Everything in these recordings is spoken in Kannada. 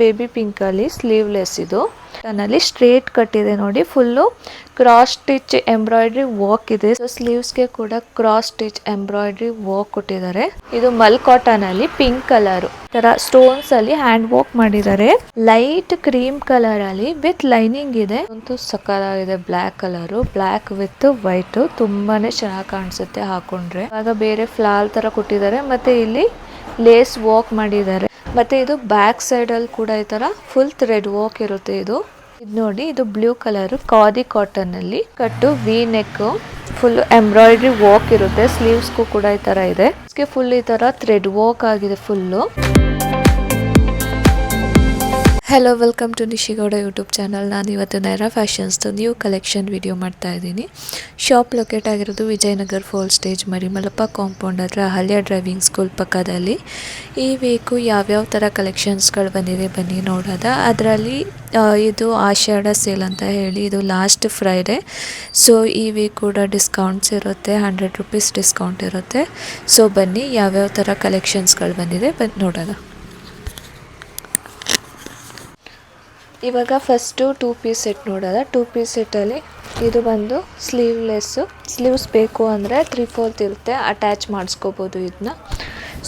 ಬೇಬಿ ಪಿಂಕ್ ಅಲ್ಲಿ ಸ್ಲೀವ್ಲೆಸ್ ಇದು ನಲ್ಲಿ ಸ್ಟ್ರೇಟ್ ಕಟ್ ಇದೆ ನೋಡಿ full cross stitch embroidery work ಇದೆ. ಸ್ಲೀವ್ಸ್ ಗೆ ಕೂಡ ಕ್ರಾಸ್ ಸ್ಟಿಚ್ ಎಂಬ್ರಾಯ್ಡ್ರಿ ವರ್ಕ್ ಕೊಟ್ಟಿದ್ದಾರೆ. ಇದು ಮಲ್ ಕಾಟನ್ ಅಲ್ಲಿ ಪಿಂಕ್ ಕಲರ್ ತರ ಸ್ಟೋನ್ಸ್ ಅಲ್ಲಿ ಹ್ಯಾಂಡ್ ವರ್ಕ್ ಮಾಡಿದ್ದಾರೆ. ಲೈಟ್ ಕ್ರೀಮ್ ಕಲರ್ ಅಲ್ಲಿ ವಿತ್ ಲೈನಿಂಗ್ ಇದೆ. ಒಂದು ಸಕ್ಕತ್ತಾಗಿದೆ black colour, block with white ತುಂಬಾನೇ ಚೆನ್ನಾಗಿ ಕಾಣಿಸುತ್ತೆ ಹಾಕೊಂಡ್ರೆ. ಆಗ ಬೇರೆ ಫ್ಲಾಲ್ ತರ ಕೊಟ್ಟಿದ್ದಾರೆ ಮತ್ತೆ ಇಲ್ಲಿ ಲೇಸ್ ವರ್ಕ್ ಮಾಡಿದ್ದಾರೆ. ಮತ್ತೆ ಇದು ಬ್ಯಾಕ್ ಸೈಡ್ ಅಲ್ಲಿ ಕೂಡ ಈ ತರ ಫುಲ್ ಥ್ರೆಡ್ ವರ್ಕ್ ಇರುತ್ತೆ. ಇದು ನೋಡಿ, ಇದು ಬ್ಲೂ ಕಲರ್ ಖಾದಿ ಕಾಟನ್ ಅಲ್ಲಿ ಕಟ್ಟು V neck full embroidery work ಇರುತ್ತೆ. ಸ್ಲೀವ್ಸ್ಗೂ ಕೂಡ ಈ ತರ ಇದೆ. ಫುಲ್ ಈ ತರ ಥ್ರೆಡ್ ವರ್ಕ್ ಆಗಿದೆ full. Hello, welcome to Nishigowda YouTube channel. ನಾನು ಇವತ್ತು ನೈರಾ ಫ್ಯಾಷನ್ಸ್ದು ನ್ಯೂ ಕಲೆಕ್ಷನ್ ವಿಡಿಯೋ ಮಾಡ್ತಾ ಇದ್ದೀನಿ. ಶಾಪ್ ಲೊಕೇಟ್ ಆಗಿರೋದು ವಿಜಯನಗರ್ ಫೋಲ್ ಸ್ಟೇಜ್ ಮರಿಮಲ್ಲಪ್ಪ ಕಾಂಪೌಂಡ್ ಹತ್ರ ಹಳ್ಳಿಯ ಡ್ರೈವಿಂಗ್ ಸ್ಕೂಲ್ ಪಕ್ಕದಲ್ಲಿ. ಈ ವೀಕು ಯಾವ್ಯಾವ ಥರ ಕಲೆಕ್ಷನ್ಸ್ಗಳು ಬಂದಿದೆ ಬನ್ನಿ ನೋಡೋದ. ಅದರಲ್ಲಿ ಇದು ಆಷಾಢ ಸೇಲ್ ಅಂತ ಹೇಳಿ ಇದು ಲಾಸ್ಟ್ ಫ್ರೈಡೇ. ಸೊ ಈ ವೀಕ್ ಕೂಡ ಡಿಸ್ಕೌಂಟ್ಸ್ ಇರುತ್ತೆ, 100 ರೂಪೀಸ್ ಡಿಸ್ಕೌಂಟ್ ಇರುತ್ತೆ. ಸೊ ಬನ್ನಿ ಯಾವ್ಯಾವ ಥರ ಕಲೆಕ್ಷನ್ಸ್ಗಳು ಬಂದಿದೆ ನೋಡೋಣ. ಇವಾಗ ಫಸ್ಟು 2 ಪೀಸ್ ಸೆಟ್ ನೋಡೋದ. 2 ಪೀಸ್ ಸೆಟ್ಟಲ್ಲಿ ಇದು ಬಂದು ಸ್ಲೀವ್ಲೆಸ್ಸು. ಸ್ಲೀವ್ಸ್ ಬೇಕು ಅಂದರೆ 3/4 ಇರುತ್ತೆ, ಅಟ್ಯಾಚ್ ಮಾಡಿಸ್ಕೋಬೋದು ಇದನ್ನ.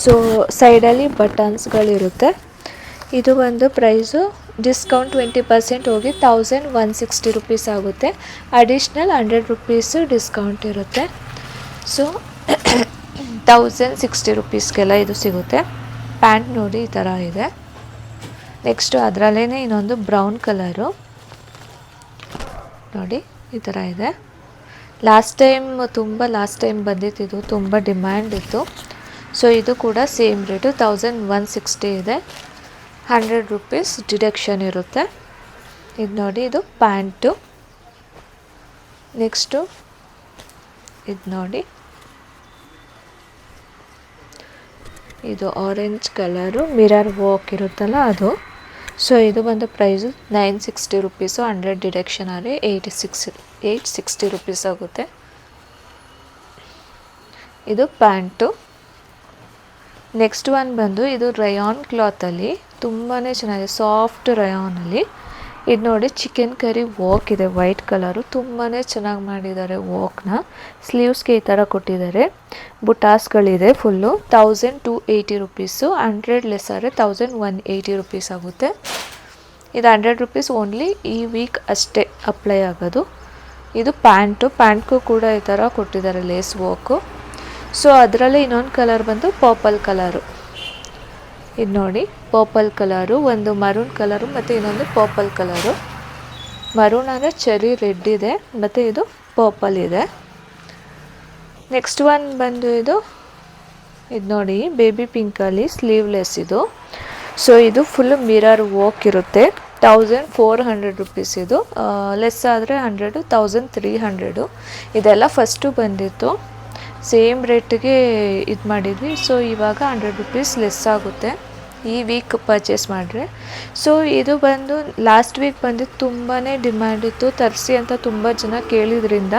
ಸೊ ಸೈಡಲ್ಲಿ ಬಟನ್ಸ್ಗಳಿರುತ್ತೆ. ಇದು ಒಂದು ಪ್ರೈಸು ಡಿಸ್ಕೌಂಟ್ 20% ಹೋಗಿ 1160 ರೂಪೀಸ್ ಆಗುತ್ತೆ. ಅಡಿಷ್ನಲ್ 100 ರೂಪೀಸು ಡಿಸ್ಕೌಂಟ್ ಇರುತ್ತೆ. ಸೊ 1060 ರೂಪೀಸ್ಗೆಲ್ಲ ಇದು ಸಿಗುತ್ತೆ. ಪ್ಯಾಂಟ್ ನೋಡಿ ಈ ಥರ ಇದೆ. ನೆಕ್ಸ್ಟು ಅದರಲ್ಲೇ ಇನ್ನೊಂದು ಬ್ರೌನ್ ಕಲರು ನೋಡಿ ಈ ಥರ ಇದೆ. ಲಾಸ್ಟ್ ಟೈಮ್ ಬಂದಿತ್ತು, ತುಂಬ ಡಿಮ್ಯಾಂಡ್ ಇತ್ತು. ಸೊ ಇದು ಕೂಡ ಸೇಮ್ ರೇಟು 1160 ಇದೆ. 100 ರೂಪೀಸ್ ಡಿಡಕ್ಷನ್ ಇರುತ್ತೆ. ಇದು ನೋಡಿ, ಇದು ಪ್ಯಾಂಟು. ನೆಕ್ಸ್ಟು ಇದು ನೋಡಿ, ಇದು ಆರೆಂಜ್ ಕಲರು ಮಿರರ್ ವರ್ಕ್ ಇರುತ್ತಲ್ಲ ಅದು. ಸೊ ಇದು ಬಂದು ಪ್ರೈಸು 960 ರೂಪೀಸು. 100 ಡಿಡಕ್ಷನ್ ಆದರೆ 860 ರೂಪೀಸ್ ಆಗುತ್ತೆ. ಇದು ಪ್ಯಾಂಟು. ನೆಕ್ಸ್ಟ್ ಒನ್ ಬಂದು ಇದು ರಯಾನ್ ಕ್ಲಾತಲ್ಲಿ ತುಂಬಾ ಚೆನ್ನಾಗಿದೆ, ಸಾಫ್ಟ್ ರಯಾನಲ್ಲಿ. ಇದು ನೋಡಿ ಚಿಕನ್ ಕರಿ ವರ್ಕ್ ಇದೆ, ವೈಟ್ ಕಲರು. ತುಂಬಾ ಚೆನ್ನಾಗಿ ಮಾಡಿದ್ದಾರೆ ವರ್ಕ್ನ. ಸ್ಲೀವ್ಸ್ಗೆ ಈ ಥರ ಕೊಟ್ಟಿದ್ದಾರೆ. ಬುಟಾಸ್ಗಳಿದೆ ಫುಲ್ಲು. 1280 ರೂಪೀಸು. 100 ಲೆಸ್ ಆದರೆ 1180 ರೂಪೀಸ್ ಆಗುತ್ತೆ. ಇದು 100 ರೂಪೀಸ್ ಓನ್ಲಿ ಈ ವೀಕ್ ಅಷ್ಟೇ ಅಪ್ಲೈ ಆಗೋದು. ಇದು ಪ್ಯಾಂಟ್ಗೂ ಕೂಡ ಈ ಥರ ಕೊಟ್ಟಿದ್ದಾರೆ ಲೇಸ್ ವರ್ಕು. ಸೊ ಅದರಲ್ಲೇ ಇನ್ನೊಂದು ಕಲರ್ ಬಂದು ಪರ್ಪಲ್ ಕಲರು. ಇದು ನೋಡಿ ಪರ್ಪಲ್ ಕಲರು, ಒಂದು ಮರೂನ್ ಕಲರು ಮತ್ತು ಇನ್ನೊಂದು ಪರ್ಪಲ್ ಕಲರು. ಮರೂನ್ ಅಂದರೆ ಚೆರಿ ರೆಡ್ ಇದೆ ಮತ್ತು ಇದು ಪರ್ಪಲ್ ಇದೆ. ನೆಕ್ಸ್ಟ್ ಒನ್ ಬಂದು ಇದು ನೋಡಿ ಬೇಬಿ ಪಿಂಕಲ್ಲಿ ಸ್ಲೀವ್ಲೆಸ್ ಇದು. ಸೊ ಇದು ಫುಲ್ ಮಿರರ್ ವರ್ಕ್ ಇರುತ್ತೆ. 1400 ರೂಪೀಸ್ ಇದು. ಲೆಸ್ ಆದರೆ 100, 1300. ಇದೆಲ್ಲ ಫಸ್ಟು ಬಂದಿತ್ತು, ಸೇಮ್ ರೇಟಿಗೆ ಇದು ಮಾಡಿದ್ವಿ. ಸೊ ಇವಾಗ 100 ರೂಪೀಸ್ ಲೆಸ್ ಆಗುತ್ತೆ ಈ ವೀಕ್ ಪರ್ಚೇಸ್ ಮಾಡಿದ್ರೆ. ಸೊ ಇದು ಬಂದು ಲಾಸ್ಟ್ ವೀಕ್ ಬಂದಿದ್ದು ತುಂಬಾ ಡಿಮ್ಯಾಂಡ್ ಇತ್ತು, ತರಿಸಿ ಅಂತ ತುಂಬ ಜನ ಕೇಳಿದ್ರಿಂದ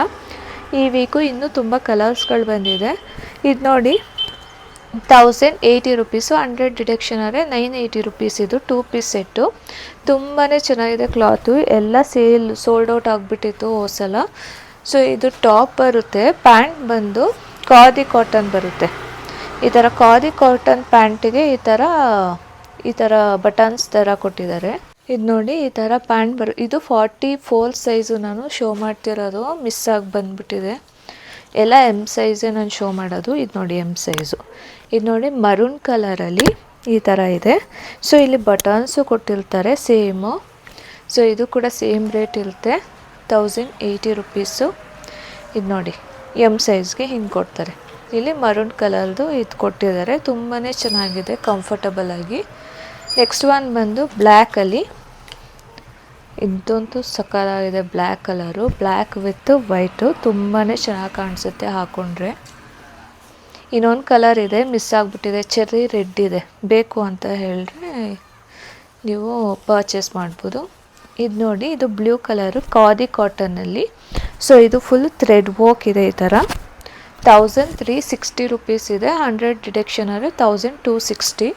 ಈ ವೀಕು ಇನ್ನೂ ತುಂಬ ಕಲರ್ಸ್ಗಳು ಬಂದಿದೆ. ಇದು ನೋಡಿ 1080 ರೂಪೀಸು. 100 ಡಿಡಕ್ಷನ್ ಆದರೆ 980 ರೂಪೀಸ್. ಇದು 2 ಪೀಸ್ ಸೆಟ್ಟು. ತುಂಬಾ ಚೆನ್ನಾಗಿದೆ ಕ್ಲಾತು. ಎಲ್ಲ ಸೋಲ್ಡ್ ಔಟ್ ಆಗಿಬಿಟ್ಟಿತ್ತು ಹೋಸಲ. ಸೊ ಇದು ಟಾಪ್ ಬರುತ್ತೆ. ಪ್ಯಾಂಟ್ ಬಂದು ಖಾದಿ ಕಾಟನ್ ಬರುತ್ತೆ. ಈ ಥರ ಖಾದಿ ಕಾಟನ್ ಪ್ಯಾಂಟಿಗೆ ಈ ಥರ ಬಟನ್ಸ್ ಥರ ಕೊಟ್ಟಿದ್ದಾರೆ. ಇದು ನೋಡಿ ಈ ಥರ ಪ್ಯಾಂಟ್ ಇದು 44 ಸೈಜು ನಾನು ಶೋ ಮಾಡ್ತಿರೋದು, ಮಿಸ್ ಆಗಿ ಬಂದುಬಿಟ್ಟಿದೆ. ಎಲ್ಲ ಎಮ್ ಸೈಜೇ ನಾನು ಶೋ ಮಾಡೋದು. ಇದು ನೋಡಿ ಎಮ್ ಸೈಜು. ಇದು ನೋಡಿ ಮರೂನ್ ಕಲರಲ್ಲಿ ಈ ಥರ ಇದೆ. ಸೊ ಇಲ್ಲಿ ಬಟನ್ಸು ಕೊಟ್ಟಿರ್ತಾರೆ ಸೇಮು. ಸೊ ಇದು ಕೂಡ ಸೇಮ್ ರೇಟ್ ಇರುತ್ತೆ, 1080 ರೂಪೀಸು. ಇದು ನೋಡಿ ಎಮ್ ಸೈಜ್ಗೆ ಹಿಂಗೆ ಕೊಡ್ತಾರೆ. ಇಲ್ಲಿ ಮರೂನ್ ಕಲರ್ದು ಇದು ಕೊಟ್ಟಿದ್ದಾರೆ. ತುಂಬಾ ಚೆನ್ನಾಗಿದೆ, ಕಂಫರ್ಟಬಲ್ ಆಗಿ. ನೆಕ್ಸ್ಟ್ ಒನ್ ಬಂದು ಬ್ಲ್ಯಾಕಲ್ಲಿ. ಇದಂತೂ ಸಕ್ಕತ್ತಾಗಿದೆ black colour, black with white. ತುಂಬಾ ಚೆನ್ನಾಗಿ ಕಾಣಿಸುತ್ತೆ ಹಾಕೊಂಡ್ರೆ. ಇನ್ನೊಂದು ಕಲರ್ ಇದೆ, ಮಿಸ್ ಆಗಿಬಿಟ್ಟಿದೆ, ಚೆರ್ರಿ ರೆಡ್ ಇದೆ. ಬೇಕು ಅಂತ ಹೇಳಿದ್ರೆ ನೀವು ಪರ್ಚೇಸ್ ಮಾಡ್ಬೋದು. ಇದು ನೋಡಿ, ಇದು ಬ್ಲೂ ಕಲರು ಖಾದಿ ಕಾಟನ್ನಲ್ಲಿ. ಸೊ ಇದು ಫುಲ್ ಥ್ರೆಡ್ ವರ್ಕ್ ಇದೆ ಈ ಥರ. 1360 ರೂಪೀಸ್ ಇದೆ. 100 ಡಿಡಕ್ಷನ್ ಆದರೆ 1260.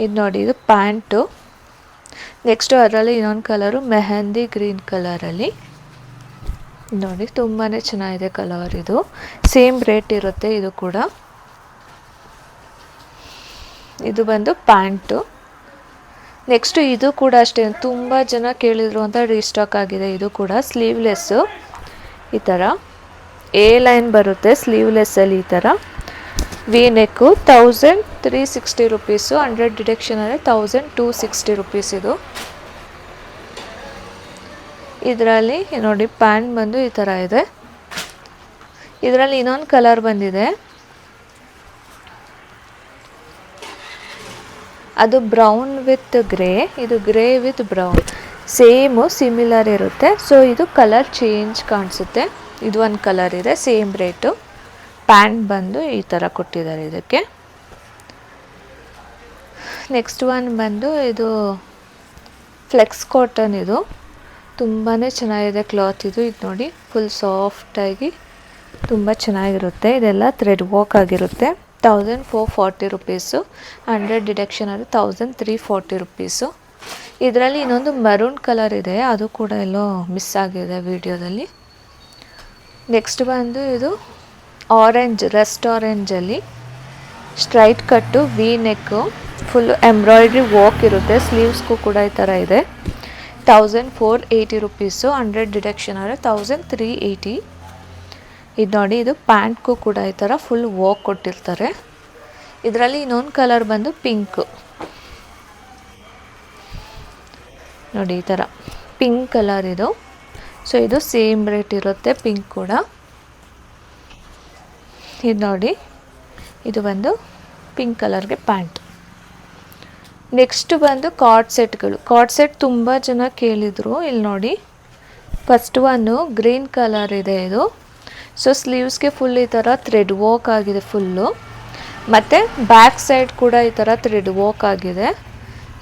ಇದು ನೋಡಿ, ಇದು ಪ್ಯಾಂಟು. ನೆಕ್ಸ್ಟು ಅದರಲ್ಲಿ ಇನ್ನೊಂದು ಕಲರು ಮೆಹಂದಿ ಗ್ರೀನ್ ಕಲರಲ್ಲಿ. ನೋಡಿ ತುಂಬಾ ಚೆನ್ನಾಗಿದೆ ಕಲರ್. ಇದು ಸೇಮ್ ರೇಟ್ ಇರುತ್ತೆ ಇದು ಕೂಡ. ಇದು ಬಂದು ಪ್ಯಾಂಟು. ನೆಕ್ಸ್ಟು ಇದು ಕೂಡ ಅಷ್ಟೇ, ತುಂಬ ಜನ ಕೇಳಿದ್ರು ಅಂತ ರೀಸ್ಟಾಕ್ ಆಗಿದೆ. ಇದು ಕೂಡ ಸ್ಲೀವ್ಲೆಸ್ಸು, ಈ ಥರ ಎ ಲೈನ್ ಬರುತ್ತೆ ಸ್ಲೀವ್ಲೆಸ್ಸಲ್ಲಿ. ಈ ಥರ ವಿ ನೆಕ್ಕು. 1360 ರುಪೀಸು. 100 ಡಿಡಕ್ಷನ್ ಅಂದರೆ 1260 ರುಪೀಸ್ ಇದು. ಇದರಲ್ಲಿ ನೋಡಿ ಪ್ಯಾಂಟ್ ಬಂದು ಈ ಥರ ಇದೆ. ಇದರಲ್ಲಿ ಇನ್ನೊಂದು ಕಲರ್ ಬಂದಿದೆ, ಅದು ಬ್ರೌನ್ ವಿತ್ ಗ್ರೇ. ಇದು grey with brown, same similar ಇರುತ್ತೆ. ಸೊ ಇದು ಕಲರ್ ಚೇಂಜ್ ಕಾಣಿಸುತ್ತೆ. ಇದು ಒಂದು ಕಲರ್ ಇದೆ, ಸೇಮ್ ರೇಟು. ಪ್ಯಾಂಟ್ ಬಂದು ಈ ಥರ ಕೊಟ್ಟಿದ್ದಾರೆ ಇದಕ್ಕೆ. ನೆಕ್ಸ್ಟ್ ಒನ್ ಬಂದು ಇದು ಫ್ಲೆಕ್ಸ್ ಕಾಟನ್. ಇದು ತುಂಬಾ ಚೆನ್ನಾಗಿದೆ ಕ್ಲಾತ್ ಇದು. ಇದು ನೋಡಿ ಫುಲ್ ಸಾಫ್ಟಾಗಿ ತುಂಬ ಚೆನ್ನಾಗಿರುತ್ತೆ. ಇದೆಲ್ಲ ಥ್ರೆಡ್ ವರ್ಕ್ ಆಗಿರುತ್ತೆ. 1440 ರುಪೀಸು. 100 ಡಿಡಕ್ಷನ್ ಆದರೆ 1340 ರುಪೀಸು. ಇದರಲ್ಲಿ ಇನ್ನೊಂದು ಮರೂನ್ ಕಲರ್ ಇದೆ, ಅದು ಕೂಡ ಎಲ್ಲೋ ಮಿಸ್ ಆಗಿದೆ ವಿಡಿಯೋದಲ್ಲಿ. ನೆಕ್ಸ್ಟ್ ಬಂದು ಇದು ಆರೆಂಜ್, ರಸ್ಟ್ ಆರೆಂಜಲ್ಲಿ straight cut, V neck, full embroidery work ಇರುತ್ತೆ. ಸ್ಲೀವ್ಸ್ಗೂ ಕೂಡ ಈ ಥರ ಇದೆ. 1480 ರುಪೀಸು. 100 ಡಿಡಕ್ಷನ್ ಆದರೆ 1380. ಇದು ನೋಡಿ, ಇದು ಪ್ಯಾಂಟ್ಗೂ ಕೂಡ ಈ ಥರ ಫುಲ್ ವರ್ಕ್ ಕೊಟ್ಟಿರ್ತಾರೆ. ಇದರಲ್ಲಿ ಇನ್ನೊಂದು ಕಲರ್ ಬಂದು ಪಿಂಕು. ನೋಡಿ ಈ ಥರ ಪಿಂಕ್ ಕಲರ್ ಇದು. ಸೊ ಇದು ಸೇಮ್ ರೇಟ್ ಇರುತ್ತೆ, ಪಿಂಕ್ ಕೂಡ. ಇದು ನೋಡಿ, ಇದು ಬಂದು ಪಿಂಕ್ ಕಲರ್ಗೆ ಪ್ಯಾಂಟ್. ನೆಕ್ಸ್ಟ್ ಬಂದು ಕಾರ್ಡ್ ಸೆಟ್ಗಳು. ಕಾರ್ಡ್ ಸೆಟ್ ತುಂಬ ಜನ ಕೇಳಿದರು. ಇಲ್ಲಿ ನೋಡಿ, ಫಸ್ಟ್ ಒನ್ನು ಗ್ರೀನ್ ಕಲರ್ ಇದೆ ಇದು. ಸೊ ಸ್ಲೀವ್ಸ್ಗೆ ಫುಲ್ ಈ ಥರ ಥ್ರೆಡ್ ವರ್ಕ್ ಆಗಿದೆ ಫುಲ್ಲು. ಮತ್ತು ಬ್ಯಾಕ್ ಸೈಡ್ ಕೂಡ ಈ ಥರ ಥ್ರೆಡ್ ವರ್ಕ್ ಆಗಿದೆ.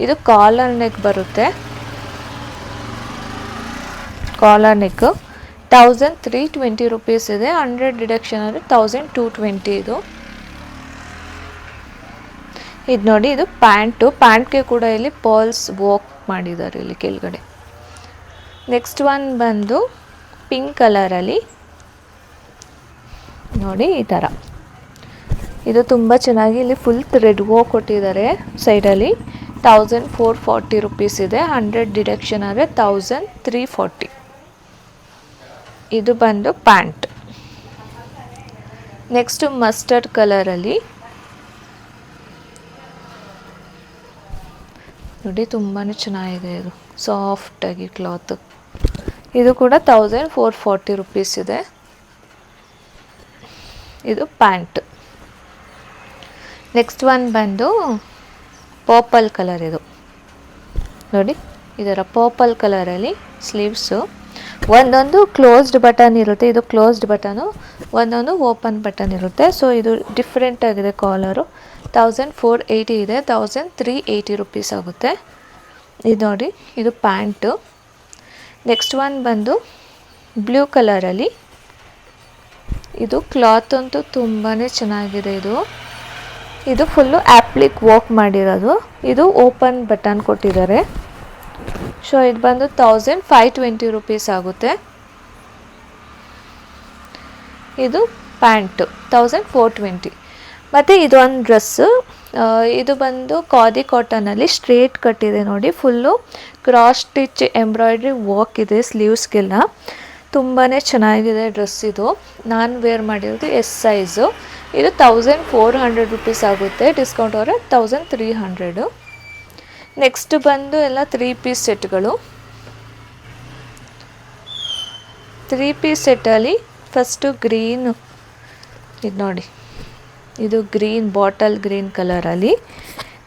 ಇದು ಕಾಲರ್ ನೆಕ್ ಬರುತ್ತೆ, ಕಾಲರ್ ನೆಕ್ಕು. 1320 ರುಪೀಸ್ ಇದೆ. 100 ಡಿಡಕ್ಷನ್ ಅಂದರೆ 1220 ಇದು. ಇದು ನೋಡಿ, ಇದು ಪ್ಯಾಂಟು. ಪ್ಯಾಂಟ್ಗೆ ಕೂಡ ಇಲ್ಲಿ ಪರ್ಲ್ಸ್ ವರ್ಕ್ ಮಾಡಿದ್ದಾರೆ ಇಲ್ಲಿ ಕೆಳಗಡೆ. ನೆಕ್ಸ್ಟ್ ಒನ್ ಬಂದು ಪಿಂಕ್ ಕಲರಲ್ಲಿ ನೋಡಿ ಈ ಥರ. ಇದು ತುಂಬ ಚೆನ್ನಾಗಿ ಇಲ್ಲಿ ಫುಲ್ ಥ್ರೆಡ್ ವರ್ಕ್ ಕೊಟ್ಟಿದ್ದಾರೆ ಸೈಡಲ್ಲಿ. 1440 ರುಪೀಸ್ ಇದೆ. 100 ಡಿಡಕ್ಷನ್ ಆದರೆ 1340. ಇದು ಬಂದು ಪ್ಯಾಂಟ್. ನೆಕ್ಸ್ಟು ಮಸ್ಟರ್ಡ್ ಕಲರಲ್ಲಿ ನೋಡಿ, ತುಂಬಾ ಚೆನ್ನಾಗಿದೆ ಇದು, ಸಾಫ್ಟಾಗಿ ಕ್ಲಾತು. ಇದು ಕೂಡ 1440 ರುಪೀಸ್ ಇದೆ. ಇದು ಪ್ಯಾಂಟ್. ನೆಕ್ಸ್ಟ್ ಒನ್ ಬಂದು ಪರ್ಪಲ್ ಕಲರ್. ಇದು ನೋಡಿ, ಇದರ ಪರ್ಪಲ್ ಕಲರಲ್ಲಿ ಸ್ಲೀವ್ಸು. ಒಂದೊಂದು ಕ್ಲೋಸ್ಡ್ ಬಟನ್ ಇರುತ್ತೆ, ಇದು ಕ್ಲೋಸ್ಡ್ ಬಟನು. ಒಂದೊಂದು ಓಪನ್ ಬಟನ್ ಇರುತ್ತೆ. ಸೊ ಇದು ಡಿಫ್ರೆಂಟ್ ಆಗಿದೆ ಕಾಲರು. 1480 ಇದೆ. 1380 ರುಪೀಸ್ ಆಗುತ್ತೆ. ಇದು ನೋಡಿ, ಇದು ಪ್ಯಾಂಟು. ನೆಕ್ಸ್ಟ್ ಒನ್ ಬಂದು ಬ್ಲೂ ಕಲರಲ್ಲಿ. ಇದು ಕ್ಲಾತ್ ಅಂತೂ ತುಂಬಾ ಚೆನ್ನಾಗಿದೆ. ಇದು ಫುಲ್ಲು ಆ್ಯಪ್ಲಿಕ್ ವರ್ಕ್ ಮಾಡಿರೋದು. ಇದು ಓಪನ್ ಬಟನ್ ಕೊಟ್ಟಿದ್ದಾರೆ. ಸೊ ಇದು ಬಂದು 1520 ರುಪೀಸ್ ಆಗುತ್ತೆ. ಇದು ಪ್ಯಾಂಟು 1420. ಮತ್ತು ಇದೊಂದು ಡ್ರೆಸ್ಸು. ಇದು ಬಂದು ಖಾದಿ ಕಾಟನಲ್ಲಿ ಸ್ಟ್ರೇಟ್ ಕಟ್ಟಿದೆ ನೋಡಿ. Full cross stitch embroidery work ಇದೆ ಸ್ಲೀವ್ಸ್ಗೆಲ್ಲ. ತುಂಬಾ ಚೆನ್ನಾಗಿದೆ ಡ್ರೆಸ್ ಇದು. ನಾನು ವೇರ್ ಮಾಡಿರೋದು ಎಸ್ ಸೈಜು. ಇದು 1400 ರುಪೀಸ್ ಆಗುತ್ತೆ. ಡಿಸ್ಕೌಂಟ್ ಅವರೆ 1300. ನೆಕ್ಸ್ಟ್ ಬಂದು ಎಲ್ಲ 3 ಪೀಸ್ ಸೆಟ್ಗಳು. 3 ಪೀಸ್ ಸೆಟ್ಟಲ್ಲಿ ಫಸ್ಟು ಗ್ರೀನು. ಇದು ನೋಡಿ, ಇದು ಗ್ರೀನ್, ಬಾಟಲ್ ಗ್ರೀನ್ ಕಲರಲ್ಲಿ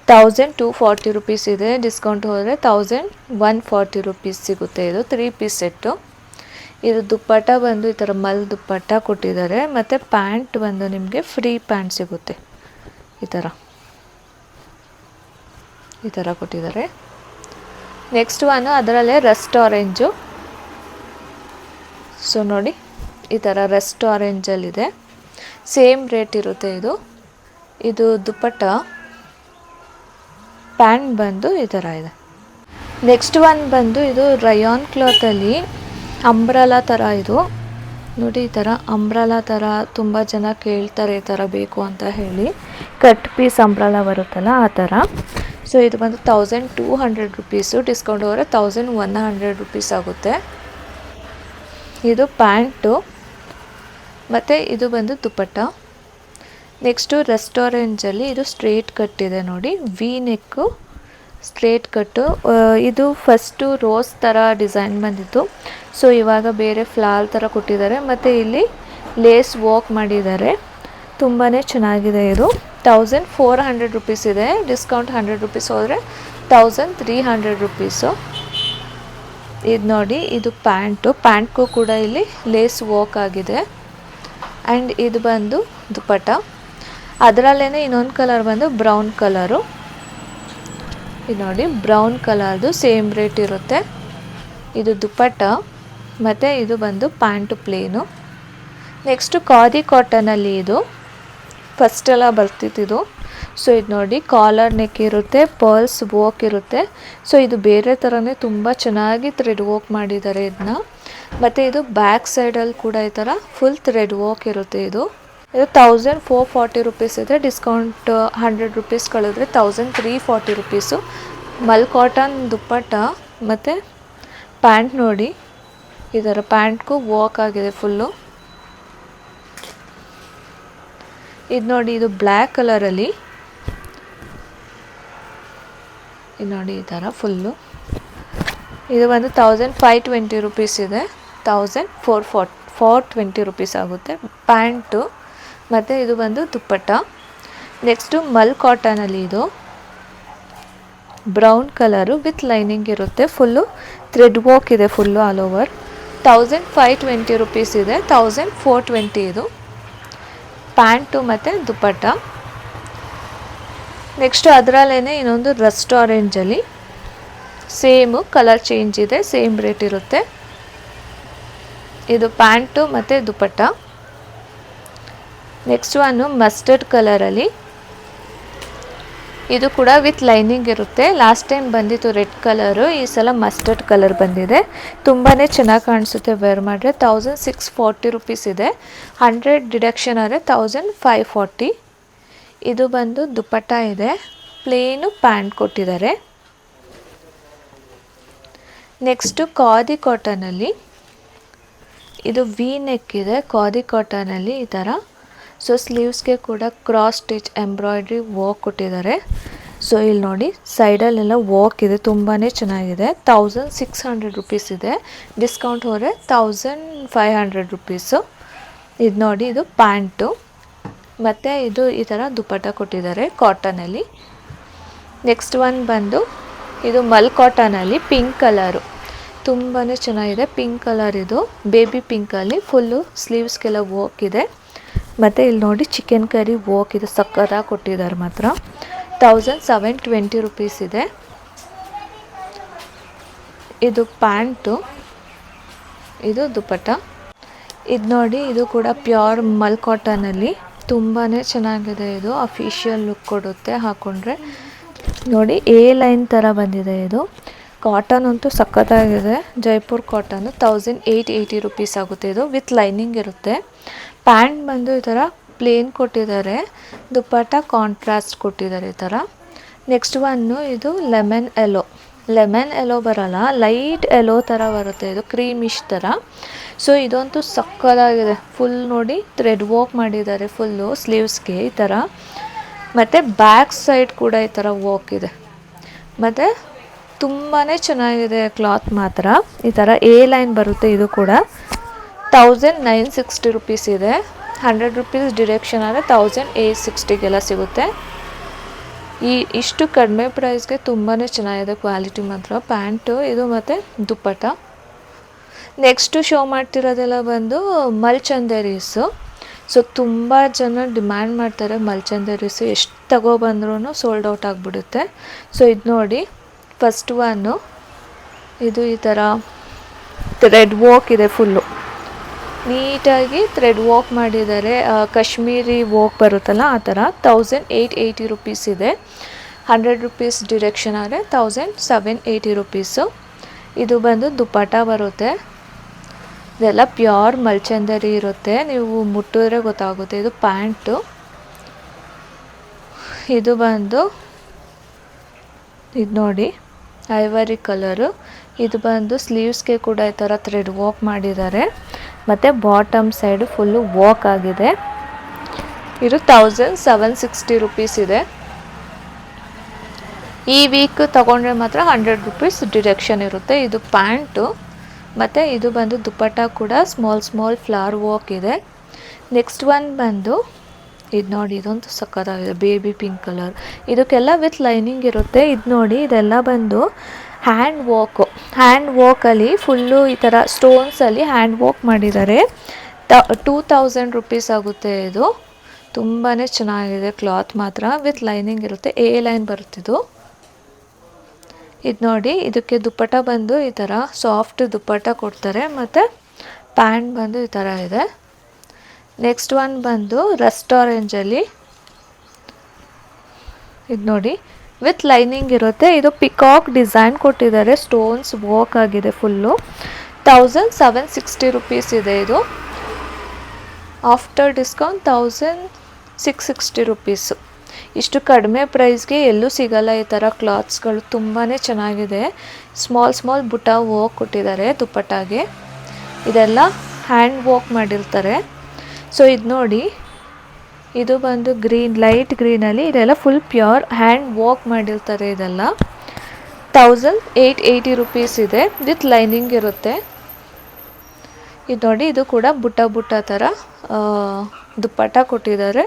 1240 ರುಪೀಸ್ ಇದೆ. ಡಿಸ್ಕೌಂಟ್ ಹೋದರೆ 1140 ರುಪೀಸ್ ಸಿಗುತ್ತೆ. ಇದು 3 ಪೀಸ್ ಸೆಟ್ಟು. ಇದು ದುಪ್ಪಟ್ಟ ಬಂದು ಈ ಥರ ಮಲ್ ದುಪ್ಪಟ್ಟ ಕೊಟ್ಟಿದ್ದಾರೆ. ಮತ್ತು ಪ್ಯಾಂಟ್ ಬಂದು ನಿಮಗೆ ಫ್ರೀ ಪ್ಯಾಂಟ್ ಸಿಗುತ್ತೆ. ಈ ಥರ ಕೊಟ್ಟಿದ್ದಾರೆ. ನೆಕ್ಸ್ಟ್ ಒನ್ನು ಅದರಲ್ಲೇ ರಸ್ಟ್ ಆರೆಂಜು. ಸೊ ನೋಡಿ, ಈ ಥರ ರಸ್ಟ್ ಆರೆಂಜಲ್ಲಿದೆ. ಸೇಮ್ ರೇಟ್ ಇರುತ್ತೆ ಇದು. ಇದು ದುಪ್ಪಟ್ಟ. ಪ್ಯಾಂಟ್ ಬಂದು ಈ ಥರ ಇದೆ. ನೆಕ್ಸ್ಟ್ ಒನ್ ಬಂದು ಇದು ರಯಾನ್ ಕ್ಲಾತಲ್ಲಿ ಅಂಬ್ರಲಾ ಥರ ಇದು ನೋಡಿ. ಈ ಥರ ಅಂಬ್ರಲಾ ಥರ ತುಂಬ ಜನ ಕೇಳ್ತಾರೆ ಈ ಥರ ಬೇಕು ಅಂತ ಹೇಳಿ. ಕಟ್ ಪೀಸ್ ಅಂಬ್ರಲಾ ಬರುತ್ತಲ್ಲ ಆ ಥರ. ಸೊ ಇದು ಬಂದು 1200 ರುಪೀಸು, ಡಿಸ್ಕೌಂಟ್ ಹೋದರೆ 1100 ರುಪೀಸ್ ಆಗುತ್ತೆ. ಇದು ಪ್ಯಾಂಟು ಮತ್ತು ಇದು ಬಂದು ದುಪ್ಪಟ್ಟ. ನೆಕ್ಸ್ಟು ರೆಸ್ಟೋರೆಂಟ್ಸಲ್ಲಿ ಇದು ಸ್ಟ್ರೇಟ್ ಕಟ್ ಇದೆ ನೋಡಿ, ವಿ ನೆಕ್ಕು ಸ್ಟ್ರೇಟ್ ಕಟ್ಟು. ಇದು ಫಸ್ಟು ರೋಸ್ ಥರ ಡಿಸೈನ್ ಬಂದಿತ್ತು. ಸೊ ಇವಾಗ ಬೇರೆ ಫ್ಲಾರ್ ಥರ ಕೊಟ್ಟಿದ್ದಾರೆ ಮತ್ತು ಇಲ್ಲಿ ಲೇಸ್ ವರ್ಕ್ ಮಾಡಿದ್ದಾರೆ. ತುಂಬಾ ಚೆನ್ನಾಗಿದೆ. ಇದು 1400 ರುಪೀಸ್ ಇದೆ, ಡಿಸ್ಕೌಂಟ್ 100 ರುಪೀಸ್ ಹೋದರೆ 1300 ರುಪೀಸು. ಇದು ನೋಡಿ, ಇದು ಪ್ಯಾಂಟ್ಗೂ ಕೂಡ ಇಲ್ಲಿ ಲೇಸ್ ವರ್ಕ್ ಆಗಿದೆ. ಆ್ಯಂಡ್ ಇದು ಬಂದು ದುಪ್ಪಟ್ಟ. ಅದರಲ್ಲೇ ಇನ್ನೊಂದು ಕಲರ್ ಬಂದು ಬ್ರೌನ್ ಕಲರು. ಇದು ನೋಡಿ, ಬ್ರೌನ್ ಕಲರ್ದು ಸೇಮ್ ರೇಟ್ ಇರುತ್ತೆ. ಇದು ದುಪ್ಪಟ್ಟ ಮತ್ತು ಇದು ಬಂದು ಪ್ಯಾಂಟು ಪ್ಲೇನು. ನೆಕ್ಸ್ಟು ಖಾದಿ ಕಾಟನಲ್ಲಿ ಇದು ಫಸ್ಟೆಲ್ಲ ಬರ್ತಿತ್ತು. ಸೊ ಇದು ನೋಡಿ, ಕಾಲರ್ ನೆಕ್ ಇರುತ್ತೆ, ಪರ್ಲ್ಸ್ ವರ್ಕ್ ಇರುತ್ತೆ. ಸೊ ಇದು ಬೇರೆ ಥರನೇ ತುಂಬ ಚೆನ್ನಾಗಿ ಥ್ರೆಡ್ ವರ್ಕ್ ಮಾಡಿದ್ದಾರೆ ಇದನ್ನ. ಮತ್ತು ಇದು ಬ್ಯಾಕ್ ಸೈಡಲ್ಲಿ ಕೂಡ ಈ ಥರ ಫುಲ್ ಥ್ರೆಡ್ ವರ್ಕ್ ಇರುತ್ತೆ. ಇದು 1440 ರುಪೀಸ್ ಇದೆ, ಡಿಸ್ಕೌಂಟ್ 100 ರುಪೀಸ್ ಕಳೆದ್ರೆ 1340 ರುಪೀಸು. ಮಲ್ ಕಾಟನ್ ದುಪ್ಪಟ್ಟ ಮತ್ತು ಪ್ಯಾಂಟ್ ನೋಡಿ, ಈ ಥರ ಪ್ಯಾಂಟ್ಗೂ ವರ್ಕ್ ಆಗಿದೆ ಫುಲ್ಲು. ಇದು ನೋಡಿ, ಇದು ಬ್ಲ್ಯಾಕ್ ಕಲರಲ್ಲಿ. ಇದು ನೋಡಿ ಈ ಥರ ಫುಲ್ಲು. ಇದು ಬಂದು 1520 ರುಪೀಸ್ ಇದೆ, 1420 ರುಪೀಸ್ ಆಗುತ್ತೆ ಪ್ಯಾಂಟು. ಮತ್ತು ಇದು ಬಂದು ದುಪ್ಪಟ್ಟ. ನೆಕ್ಸ್ಟು ಮಲ್ ಕಾಟನಲ್ಲಿ ಇದು ಬ್ರೌನ್ ಕಲರು ವಿತ್ ಲೈನಿಂಗ್ ಇರುತ್ತೆ, ಫುಲ್ಲು ಥ್ರೆಡ್ ವರ್ಕ್ ಇದೆ ಫುಲ್ಲು ಆಲ್ ಓವರ್. 1520 ರುಪೀಸ್ ಇದೆ, 1420 ಇದು ಪ್ಯಾಂಟು ಮತ್ತು ದುಪ್ಪಟ್ಟ. ನೆಕ್ಸ್ಟು ಅದರಲ್ಲೇ ಇನ್ನೊಂದು ರೆಸ್ಟೋರೆಂಟಲ್ಲಿ ಸೇಮು ಕಲರ್ ಚೇಂಜ್ ಇದೆ, ಸೇಮ್ ರೇಟ್ ಇರುತ್ತೆ. ಇದು ಪ್ಯಾಂಟು ಮತ್ತು ದುಪ್ಪಟ್ಟ. ನೆಕ್ಸ್ಟ್ ಒನ್ನು ಮಸ್ಟರ್ಡ್ ಕಲರಲ್ಲಿ. ಇದು ಕೂಡ ವಿತ್ ಲೈನಿಂಗ್ ಇರುತ್ತೆ. ಲಾಸ್ಟ್ ಟೈಮ್ ಬಂದಿತ್ತು ರೆಡ್ ಕಲರು, ಈ ಸಲ ಮಸ್ಟರ್ಡ್ ಕಲರ್ ಬಂದಿದೆ. ತುಂಬಾ ಚೆನ್ನಾಗಿ ಕಾಣಿಸುತ್ತೆ ವೇರ್ ಮಾಡಿದ್ರೆ. 1640 ರುಪೀಸ್ ಇದೆ, 100 ಡಿಡಕ್ಷನ್ ಆದರೆ 1540. ಇದು ಬಂದು ದುಪ್ಪಟ್ಟ ಇದೆ, ಪ್ಲೇನು ಪ್ಯಾಂಟ್ ಕೊಟ್ಟಿದ್ದಾರೆ. ನೆಕ್ಸ್ಟು ಖಾದಿ ಕಾಟನಲ್ಲಿ ಇದು ವಿ ನೆಕ್ ಇದೆ, ಖಾದಿ ಕಾಟನಲ್ಲಿ ಈ ಥರ. ಸೊ ಸ್ಲೀವ್ಸ್ಗೆ ಕೂಡ ಕ್ರಾಸ್ ಸ್ಟಿಚ್ ಎಂಬ್ರಾಯ್ಡ್ರಿ ವರ್ಕ್ ಕೊಟ್ಟಿದ್ದಾರೆ. ಸೊ ಇಲ್ಲಿ ನೋಡಿ, ಸೈಡಲ್ಲೆಲ್ಲ ವರ್ಕ್ ಇದೆ, ತುಂಬಾ ಚೆನ್ನಾಗಿದೆ. 1600 ರುಪೀಸ್ ಇದೆ, ಡಿಸ್ಕೌಂಟ್ ಹೋದರೆ 1500 ರುಪೀಸು. ಇದು ನೋಡಿ, ಇದು ಪ್ಯಾಂಟು ಮತ್ತು ಇದು ಈ ಥರ ದುಪ್ಪಟ್ಟ ಕೊಟ್ಟಿದ್ದಾರೆ ಕಾಟನಲ್ಲಿ. ನೆಕ್ಸ್ಟ್ ಒನ್ ಬಂದು ಇದು ಮಲ್ ಕಾಟನಲ್ಲಿ ಪಿಂಕ್ ಕಲರು, ತುಂಬಾ ಚೆನ್ನಾಗಿದೆ. ಪಿಂಕ್ ಕಲರ್ ಇದು, ಬೇಬಿ ಪಿಂಕಲ್ಲಿ ಫುಲ್ಲು ಸ್ಲೀವ್ಸ್ಗೆಲ್ಲ ವರ್ಕ್ ಇದೆ. ಮತ್ತು ಇಲ್ಲಿ ನೋಡಿ, ಚಿಕನ್ ಕರಿ ವರ್ಕ್ ಇದೆ, ಸಕ್ಕತ್ತಾಗಿ ಕೊಟ್ಟಿದ್ದಾರೆ ಮಾತ್ರ. 1720 ರುಪೀಸ್ ಇದೆ. ಇದು ಪ್ಯಾಂಟು, ಇದು ದುಪ್ಪಟ್ಟ. ಇದು ನೋಡಿ, ಇದು ಕೂಡ ಪ್ಯೂರ್ ಮಲ್ ಕಾಟನಲ್ಲಿ ತುಂಬಾ ಚೆನ್ನಾಗಿದೆ. ಇದು ಅಫಿಷಿಯಲ್ ಲುಕ್ ಕೊಡುತ್ತೆ ಹಾಕ್ಕೊಂಡ್ರೆ. ನೋಡಿ, ಎ ಲೈನ್ ಥರ ಬಂದಿದೆ. ಇದು ಕಾಟನ್ ಅಂತೂ ಸಕ್ಕತ್ತಾಗಿದೆ, ಜೈಪುರ್ ಕಾಟನ್ನು. 1880 ರುಪೀಸ್ ಆಗುತ್ತೆ. ಇದು ವಿತ್ ಲೈನಿಂಗ್ ಇರುತ್ತೆ. ಪ್ಯಾಂಟ್ ಬಂದು ಈ ಥರ ಪ್ಲೇನ್ ಕೊಟ್ಟಿದ್ದಾರೆ, ದುಪ್ಪಟ್ಟ ಕಾಂಟ್ರಾಸ್ಟ್ ಕೊಟ್ಟಿದ್ದಾರೆ ಈ ಥರ. ನೆಕ್ಸ್ಟ್ ಒನ್ನು ಇದು ಲೆಮನ್ ಎಲ್ಲೋ ಬರಲ್ಲ, ಲೈಟ್ ಎಲ್ಲೋ ಥರ ಬರುತ್ತೆ. ಇದು ಕ್ರೀಮಿಶ್ ಥರ. ಸೊ ಇದಂತೂ ಸಕ್ಕತ್ತಾಗಿದೆ. ಫುಲ್ ನೋಡಿ, ಥ್ರೆಡ್ ವರ್ಕ್ ಮಾಡಿದ್ದಾರೆ ಫುಲ್ಲು ಸ್ಲೀವ್ಸ್ಗೆ ಈ ಥರ. ಮತ್ತು ಬ್ಯಾಕ್ ಸೈಡ್ ಕೂಡ ಈ ಥರ ವರ್ಕ್ ಇದೆ. ಮತ್ತು ತುಂಬಾ ಚೆನ್ನಾಗಿದೆ ಕ್ಲಾತ್ ಮಾತ್ರ. ಈ ಥರ ಎ ಲೈನ್ ಬರುತ್ತೆ. ಇದು ಕೂಡ 1960 ರುಪೀಸ್ ಇದೆ, 100 ರುಪೀಸ್ ಡಿರೆಕ್ಷನ್ ಆದರೆ 1860ಗೆಲ್ಲ ಸಿಗುತ್ತೆ. ಇಷ್ಟು ಕಡಿಮೆ ಪ್ರೈಸ್ಗೆ ತುಂಬಾ ಚೆನ್ನಾಗಿದೆ ಕ್ವಾಲಿಟಿ ಮಾತ್ರ ಪ್ಯಾಂಟು ಇದು ಮತ್ತು ದುಪ್ಪಟ್ಟ. ನೆಕ್ಸ್ಟು ಶೋ ಮಾಡ್ತಿರೋದೆಲ್ಲ ಬಂದು ಮಲ್ಚಂದೇರೀಸು. ಸೊ ತುಂಬ ಜನ ಡಿಮ್ಯಾಂಡ್ ಮಾಡ್ತಾರೆ ಮಲ್ಚಂದೇರೀಸು, ಎಷ್ಟು ತಗೊಬಂದ್ರೂ ಸೋಲ್ಡ್ ಔಟ್ ಆಗಿಬಿಡುತ್ತೆ. ಸೊ ಇದು ನೋಡಿ, ಫಸ್ಟ್ ಒನ್ನು ಇದು ಈ ಥರ ಥ್ರೆಡ್ ವರ್ಕ್ ಇದೆ, ಫುಲ್ಲು ನೀಟಾಗಿ ಥ್ರೆಡ್ ವರ್ಕ್ ಮಾಡಿದ್ದಾರೆ. ಕಾಶ್ಮೀರಿ ವರ್ಕ್ ಬರುತ್ತಲ್ಲ ಆ ಥರ. 1880 ರುಪೀಸ್ ಇದೆ, 100 ರುಪೀಸ್ ಡಿರೆಕ್ಷನ್ ಆದರೆ 1780 ರುಪೀಸು. ಇದು ಬಂದು ದುಪ್ಪಟ್ಟ ಬರುತ್ತೆ. ಇದೆಲ್ಲ ಪ್ಯೂರ್ ಮಲ್ಚಂದರಿ ಇರುತ್ತೆ, ನೀವು ಮುಟ್ಟಿದ್ರೆ ಗೊತ್ತಾಗುತ್ತೆ. ಇದು ಪ್ಯಾಂಟು. ಇದು ಬಂದು ಇದು ನೋಡಿ ಐವರಿ ಕಲರು. ಇದು ಬಂದು ಸ್ಲೀವ್ಸ್ಗೆ ಕೂಡ ಈ ಥರ ಥ್ರೆಡ್ ವರ್ಕ್ ಮಾಡಿದ್ದಾರೆ ಮತ್ತು ಬಾಟಮ್ ಸೈಡು ಫುಲ್ಲು ವರ್ಕ್ ಆಗಿದೆ. ಇದು 1760 ರುಪೀಸ್ ಇದೆ. ಈ ವೀಕ್ ತೊಗೊಂಡ್ರೆ ಮಾತ್ರ 100 ರುಪೀಸ್ ಡಿಡಕ್ಷನ್ ಇರುತ್ತೆ. ಇದು ಪ್ಯಾಂಟು ಮತ್ತು ಇದು ಬಂದು ದುಪ್ಪಟ್ಟ ಕೂಡ ಸ್ಮಾಲ್ ಫ್ಲವರ್ ವರ್ಕ್ ಇದೆ. ನೆಕ್ಸ್ಟ್ ಒನ್ ಬಂದು ಇದು ನೋಡಿ, ಇದೊಂದು ಸಕ್ಕತ್ತಾಗಿದೆ, ಬೇಬಿ ಪಿಂಕ್ ಕಲರ್. ಇದಕ್ಕೆಲ್ಲ ವಿತ್ ಲೈನಿಂಗ್ ಇರುತ್ತೆ. ಇದು ನೋಡಿ, ಇದೆಲ್ಲ ಬಂದು ಹ್ಯಾಂಡ್ ವರ್ಕಲ್ಲಿ ಫುಲ್ಲು ಈ ಥರ ಸ್ಟೋನ್ಸಲ್ಲಿ ಹ್ಯಾಂಡ್ ವರ್ಕ್ ಮಾಡಿದ್ದಾರೆ. 2000 ರುಪೀಸ್ ಆಗುತ್ತೆ. ಇದು ತುಂಬಾ ಚೆನ್ನಾಗಿದೆ ಕ್ಲಾತ್ ಮಾತ್ರ. ವಿತ್ ಲೈನಿಂಗ್ ಇರುತ್ತೆ, ಎ ಲೈನ್ ಬರುತ್ತಿದ್ದು. ಇದು ನೋಡಿ, ಇದಕ್ಕೆ ದುಪ್ಪಟ್ಟ ಬಂದು ಈ ಥರ ಸಾಫ್ಟ್ ದುಪ್ಪಟ್ಟ ಕೊಡ್ತಾರೆ ಮತ್ತು ಪ್ಯಾಂಟ್ ಬಂದು ಈ ಥರ ಇದೆ. ನೆಕ್ಸ್ಟ್ ಒನ್ ಬಂದು ರಸ್ಟ್ ಆರೆಂಜಲ್ಲಿ. ಇದು ನೋಡಿ, ವಿತ್ ಲೈನಿಂಗ್ ಇರುತ್ತೆ. ಇದು ಪಿಕಾಕ್ ಡಿಸೈನ್ ಕೊಟ್ಟಿದ್ದಾರೆ, ಸ್ಟೋನ್ಸ್ ವರ್ಕ್ ಆಗಿದೆ ಫುಲ್ಲು. 1760 ರುಪೀಸ್ ಇದೆ. ಇದು ಆಫ್ಟರ್ ಡಿಸ್ಕೌಂಟ್ 1660 ರುಪೀಸು. ಇಷ್ಟು ಕಡಿಮೆ ಪ್ರೈಸ್ಗೆ ಎಲ್ಲೂ ಸಿಗಲ್ಲ ಈ ಥರ ಕ್ಲಾತ್ಸ್ಗಳು. ತುಂಬಾ ಚೆನ್ನಾಗಿದೆ. ಸ್ಮಾಲ್ ಬುಟ್ಟ ವರ್ಕ್ ಕೊಟ್ಟಿದ್ದಾರೆ ದುಪ್ಪಟ್ಟಾಗೆ. ಇದೆಲ್ಲ ಹ್ಯಾಂಡ್ ವರ್ಕ್ ಮಾಡಿರ್ತಾರೆ. ಸೊ ಇದು ನೋಡಿ, ಇದು ಬಂದು ಗ್ರೀನ್, ಲೈಟ್ ಗ್ರೀನಲ್ಲಿ ಇದೆಲ್ಲ ಫುಲ್ ಪ್ಯೂರ್ ಹ್ಯಾಂಡ್ ವರ್ಕ್ ಮಾಡಿರ್ತಾರೆ. ಇದೆಲ್ಲ 1880 ರುಪೀಸ್ ಇದೆ. ವಿತ್ ಲೈನಿಂಗ್ ಇರುತ್ತೆ. ಇದು ನೋಡಿ, ಇದು ಕೂಡ ಬುಟ್ಟ ಥರ ದುಪ್ಪಟ್ಟ ಕೊಟ್ಟಿದ್ದಾರೆ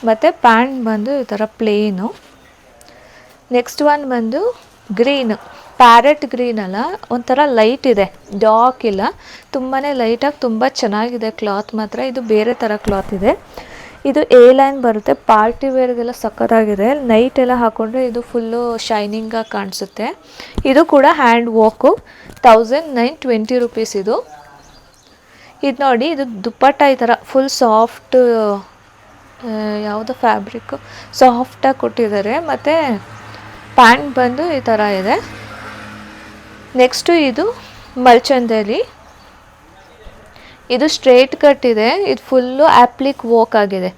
ಮತ್ತು ಪ್ಯಾಂಟ್ ಬಂದು ಈ ಥರ ಪ್ಲೇನು. ನೆಕ್ಸ್ಟ್ ಒನ್ ಬಂದು ಗ್ರೀನು, ಪ್ಯಾರೆಟ್ ಗ್ರೀನ್ ಅಲ್ಲ, ಒಂಥರ ಲೈಟ್ ಇದೆ, ಡಾರ್ಕ್ ಇಲ್ಲ, ತುಂಬಾ ಲೈಟಾಗಿ ತುಂಬ ಚೆನ್ನಾಗಿದೆ ಕ್ಲಾತ್ ಮಾತ್ರ. ಇದು ಬೇರೆ ಥರ ಕ್ಲಾತ್ ಇದೆ. ಇದು ಎ ಲೈನ್ ಬರುತ್ತೆ, ಪಾರ್ಟಿ ವೇರ್ಗೆಲ್ಲ ಸಕ್ಕತ್ತಾಗಿದೆ. ನೈಟ್ ಎಲ್ಲ ಹಾಕ್ಕೊಂಡ್ರೆ ಇದು ಫುಲ್ಲು ಶೈನಿಂಗಾಗಿ ಕಾಣಿಸುತ್ತೆ. ಇದು ಕೂಡ ಹ್ಯಾಂಡ್ ವರ್ಕು, 1920 ರುಪೀಸ್ ಇದು. ಇದು ನೋಡಿ, ಇದು ದುಪ್ಪಟ್ಟ ಈ ಥರ ಫುಲ್ ಸಾಫ್ಟ್, ಯಾವುದೋ ಫ್ಯಾಬ್ರಿಕ್ಕು ಸಾಫ್ಟಾಗಿ ಕೊಟ್ಟಿದ್ದಾರೆ ಮತ್ತು ಪ್ಯಾಂಟ್ ಬಂದು ಈ ಥರ ಇದೆ. ನೆಕ್ಸ್ಟು ಇದು ಮಲ್ಚಂದರಿ. ಇದು ಸ್ಟ್ರೇಟ್ ಕಟ್ ಇದೆ. ಇದು ಫುಲ್ಲು ಆ್ಯಪ್ಲಿಕ್ ವರ್ಕ್ ಆಗಿದೆ.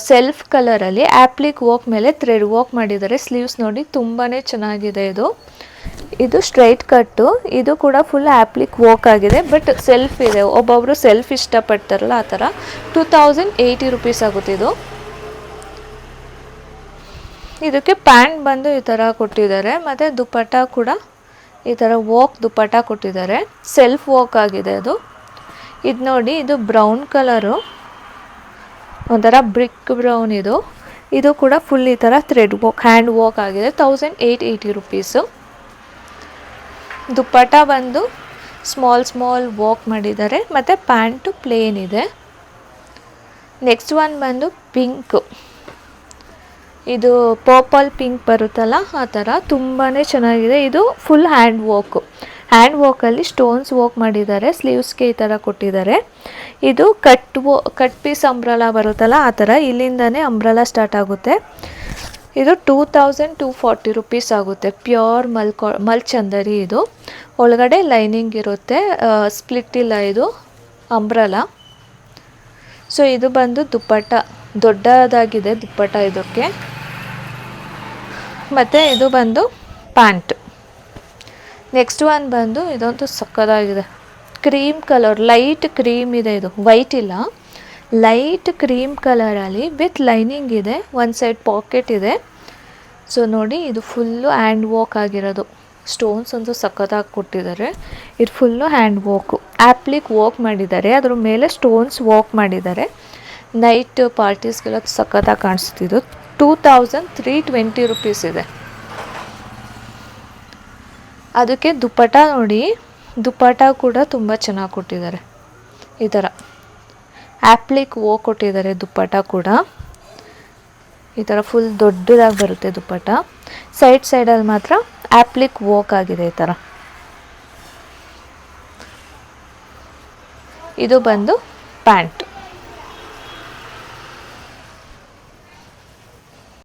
ಸೆಲ್ಫ್ ಕಲರಲ್ಲಿ ಆ್ಯಪ್ಲಿಕ್ ವರ್ಕ್ ಮೇಲೆ ಥ್ರೆಡ್ ವರ್ಕ್ ಮಾಡಿದ್ದಾರೆ. ಸ್ಲೀವ್ಸ್ ನೋಡಿ ತುಂಬಾ ಚೆನ್ನಾಗಿದೆ. ಇದು ಸ್ಟ್ರೈಟ್ ಕಟ್ಟು. ಇದು ಕೂಡ ಫುಲ್ ಆ್ಯಪ್ಲಿಕ್ ವರ್ಕ್ ಆಗಿದೆ, ಬಟ್ ಸೆಲ್ಫ್ ಇದೆ. ಒಬ್ಬೊಬ್ಬರು ಸೆಲ್ಫ್ ಇಷ್ಟಪಡ್ತಾರಲ್ಲ ಆ ಥರ. 2080 ರುಪೀಸ್ ಆಗುತ್ತೆ ಇದು. ಇದಕ್ಕೆ ಪ್ಯಾಂಟ್ ಬಂದು ಈ ಥರ ಕೊಟ್ಟಿದ್ದಾರೆ ಮತ್ತು ದುಪ್ಪಟ್ಟ ಕೂಡ ಈ ಥರ ವರ್ಕ್ ದುಪ್ಪಟ್ಟ ಕೊಟ್ಟಿದ್ದಾರೆ. ಸೆಲ್ಫ್ ವರ್ಕ್ ಆಗಿದೆ ಅದು. ಇದು ನೋಡಿ, ಇದು ಬ್ರೌನ್ ಕಲರು, ಒಂಥರ ಬ್ರಿಕ್ ಬ್ರೌನ್. ಇದು ಕೂಡ ಫುಲ್ ಈ ಥರ ಥ್ರೆಡ್ ವರ್ಕ್, ಹ್ಯಾಂಡ್ ವರ್ಕ್ ಆಗಿದೆ. 1880 ರುಪೀಸು. ದುಪ್ಪಟ್ಟ ಬಂದು ಸ್ಮಾಲ್ ವರ್ಕ್ ಮಾಡಿದ್ದಾರೆ ಮತ್ತು ಪ್ಯಾಂಟು ಪ್ಲೇನ್ ಇದೆ. ನೆಕ್ಸ್ಟ್ ಒನ್ ಬಂದು ಪಿಂಕು. ಇದು ಪರ್ಪಲ್ ಪಿಂಕ್ ಬರುತ್ತಲ್ಲ ಆ ಥರ, ತುಂಬಾ ಚೆನ್ನಾಗಿದೆ. ಇದು ಫುಲ್ ಹ್ಯಾಂಡ್ ವರ್ಕಲ್ಲಿ ಸ್ಟೋನ್ಸ್ ವರ್ಕ್ ಮಾಡಿದ್ದಾರೆ. ಸ್ಲೀವ್ಸ್ಗೆ ಈ ಥರ ಕೊಟ್ಟಿದ್ದಾರೆ. ಇದು ಕಟ್ ಪೀಸ್ ಅಂಬ್ರಲಾ ಬರುತ್ತಲ್ಲ ಆ ಥರ, ಇಲ್ಲಿಂದನೇ ಅಂಬ್ರಲಾ ಸ್ಟಾರ್ಟ್ ಆಗುತ್ತೆ. ಇದು 2240 ರುಪೀಸ್ ಆಗುತ್ತೆ. ಪ್ಯೂರ್ ಮಲ್ಚಂದರಿ. ಇದು ಒಳಗಡೆ ಲೈನಿಂಗ್ ಇರುತ್ತೆ, ಸ್ಪ್ಲಿಟ್ ಇಲ್ಲ, ಇದು ಅಂಬ್ರಲಾ. ಸೊ ಇದು ಬಂದು ದುಪ್ಪಟ್ಟ, ದೊಡ್ಡದಾಗಿದೆ ದುಪ್ಪಟ್ಟ ಇದಕ್ಕೆ. ಮತ್ತು ಇದು ಬಂದು ಪ್ಯಾಂಟ್. ನೆಕ್ಸ್ಟ್ ಒನ್ ಬಂದು ಇದೊಂದು ಸಕ್ಕತ್ತಾಗಿದೆ, ಕ್ರೀಮ್ ಕಲರ್, ಲೈಟ್ ಕ್ರೀಮ್ ಇದೆ. ಇದು ವೈಟ್ ಇಲ್ಲ, ಲೈಟ್ ಕ್ರೀಮ್ ಕಲರಲ್ಲಿ ವಿತ್ ಲೈನಿಂಗ್ ಇದೆ. ಒಂದು ಸೈಡ್ ಪಾಕೆಟ್ ಇದೆ. ಸೊ ನೋಡಿ, ಇದು ಫುಲ್ಲು ಹ್ಯಾಂಡ್ ವರ್ಕ್ ಆಗಿರೋದು. ಸ್ಟೋನ್ಸ್ ಒಂದು ಸಕ್ಕತ್ತಾಗಿ ಕೊಟ್ಟಿದ್ದಾರೆ. ಇದು ಫುಲ್ಲು ಹ್ಯಾಂಡ್ ವರ್ಕು, ಆ್ಯಪ್ಲಿಕ್ ವರ್ಕ್ ಮಾಡಿದ್ದಾರೆ. ಅದ್ರ ಮೇಲೆ ಸ್ಟೋನ್ಸ್ ವರ್ಕ್ ಮಾಡಿದ್ದಾರೆ. ನೈಟ್ ಪಾರ್ಟೀಸ್ಗೆಲ್ಲ ಸಕ್ಕತ್ತಾಗಿ ಕಾಣಿಸ್ತಿದ್ದು. 2320 ರುಪೀಸ್ ಇದೆ. ಅದಕ್ಕೆ ದುಪ್ಪಟ್ಟ ನೋಡಿ, ದುಪ್ಪಟ್ಟ ಕೂಡ ತುಂಬ ಚೆನ್ನಾಗಿ ಕೊಟ್ಟಿದ್ದಾರೆ. ಈ ಥರ ಆ್ಯಪ್ಲಿಕ್ ವರ್ಕ್ ಕೊಟ್ಟಿದ್ದಾರೆ. ದುಪ್ಪಟ್ಟ ಕೂಡ ಈ ಥರ ಫುಲ್ ದೊಡ್ಡದಾಗಿ ಬರುತ್ತೆ ದುಪ್ಪಟ್ಟ. ಸೈಡಲ್ಲಿ ಮಾತ್ರ ಆ್ಯಪ್ಲಿಕ್ ವರ್ಕ್ ಆಗಿದೆ ಈ ಥರ. ಇದು ಬಂದು ಪ್ಯಾಂಟ್.